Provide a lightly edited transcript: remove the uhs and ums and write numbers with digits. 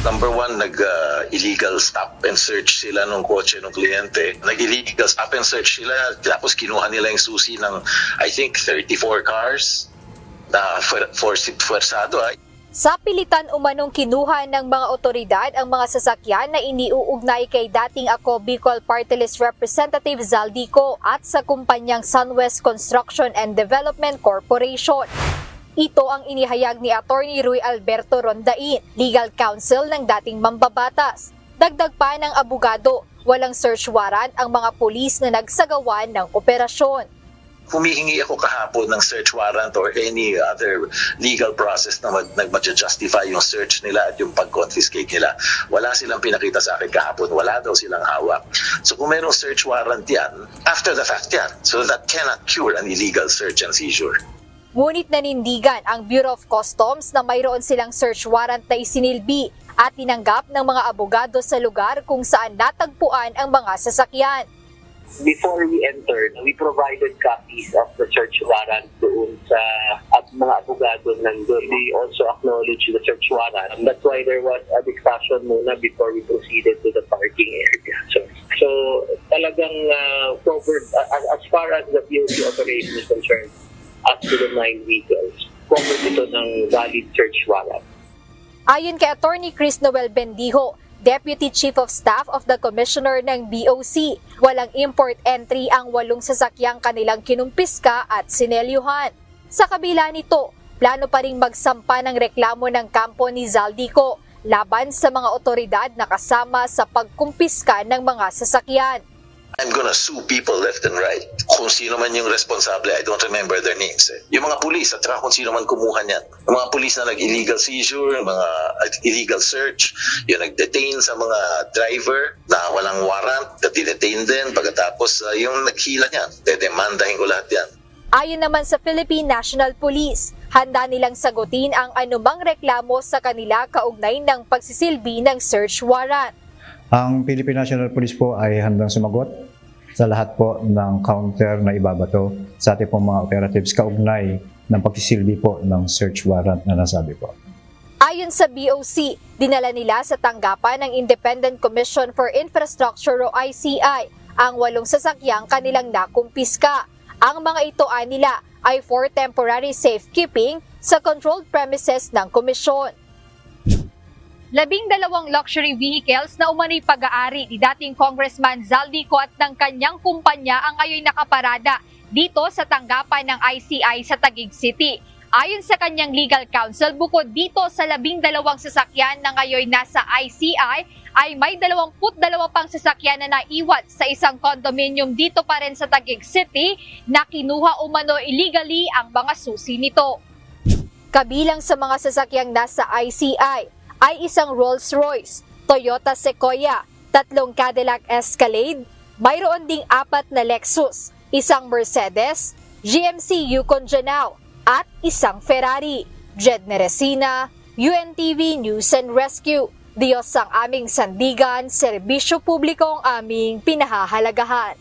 Number one, nag-illegal stop and search sila ng kotse ng kliyente. Nag-illegal stop and search sila, tapos kinuha nila yung susi ng, I think, 34 cars na forsado. Sa pilitan umanong kinuha ng mga otoridad ang mga sasakyan na iniuugnay kay dating Ako Bicol Party List Representative Zaldico at sa kumpanyang Sunwest Construction and Development Corporation. Ito ang inihayag ni Attorney Rui Alberto Rondain, legal counsel ng dating mambabatas. Dagdag pa ng abogado, walang search warrant ang mga pulis na nagsagawa ng operasyon. Humihingi ako kahapon ng search warrant or any other legal process na nag-justify yung search nila at yung pag-confiscate nila. Wala silang pinakita sa akin kahapon, wala daw silang hawak. So kung mayroong search warrant yan, after the fact yan. So that cannot cure an illegal search and seizure. Ngunit nanindigan ang Bureau of Customs na mayroon silang search warrant na isinilbi at tinanggap ng mga abogado sa lugar kung saan natagpuan ang mga sasakyan. Before we entered, we provided copies of the search warrant doon sa at mga abogado nandun. They also acknowledged the search warrant. And that's why there was a discussion muna before we proceeded to the parking area. So talagang covered, as far as the POC operation is concerned, up to the 9 vehicles, covered ito ng valid search warrant. Ayon kay Attorney Chris Noel Bendijo, Deputy Chief of Staff of the Commissioner ng BOC, walang import entry ang 8 sasakyang kanilang kinumpiska at sinelyuhan. Sa kabila nito, plano pa ring magsampa ng reklamo ng kampo ni Zaldico laban sa mga otoridad na kasama sa pagkumpiska ng mga sasakyan. I'm gonna sue people left and right. Kung sino man yung responsable, I don't remember their names. Yung mga pulis at saka kung sino man kumuha niyan. Yung mga pulis na nag-illegal seizure, mga illegal search, yung nag-detain sa mga driver na walang warrant, na-detain din. Pagkatapos yung naghila niyan, dedemandahin ko lahat yan. Ayon naman sa Philippine National Police, handa nilang sagutin ang anumang reklamo sa kanila kaugnay ng pagsisilbi ng search warrant. Ang Philippine National Police po ay handang sumagot sa lahat po ng counter na ibabato sa ating pong mga operatives kaugnay ng pagsisilbi po ng search warrant na nasabi po. Ayon sa BOC, dinala nila sa tanggapan ng Independent Commission for Infrastructure o ICI ang 8 sasakyang kanilang nakumpiska. Ang mga ito nila ay for temporary safekeeping sa controlled premises ng komisyon. 12 luxury vehicles na umano'y pag-aari ni dating Congressman Zaldico at ng kanyang kumpanya ang ngayon nakaparada dito sa tanggapan ng ICI sa Taguig City. Ayon sa kanyang legal counsel, bukod dito sa 12 sasakyan na ngayon nasa ICI, ay may 22 pang sasakyan na naiwan sa isang condominium dito pa rin sa Taguig City na kinuha umano illegally ang mga susi nito. Kabilang sa mga sasakyang nasa ICI ay isang Rolls-Royce, Toyota Sequoia, 3 Cadillac Escalade, mayroon ding 4 na Lexus, isang Mercedes, GMC Yukon Genao, at isang Ferrari. Jed Neresina, UNTV News and Rescue. Diyos ang aming sandigan, serbisyo publiko ang aming pinahahalagahan.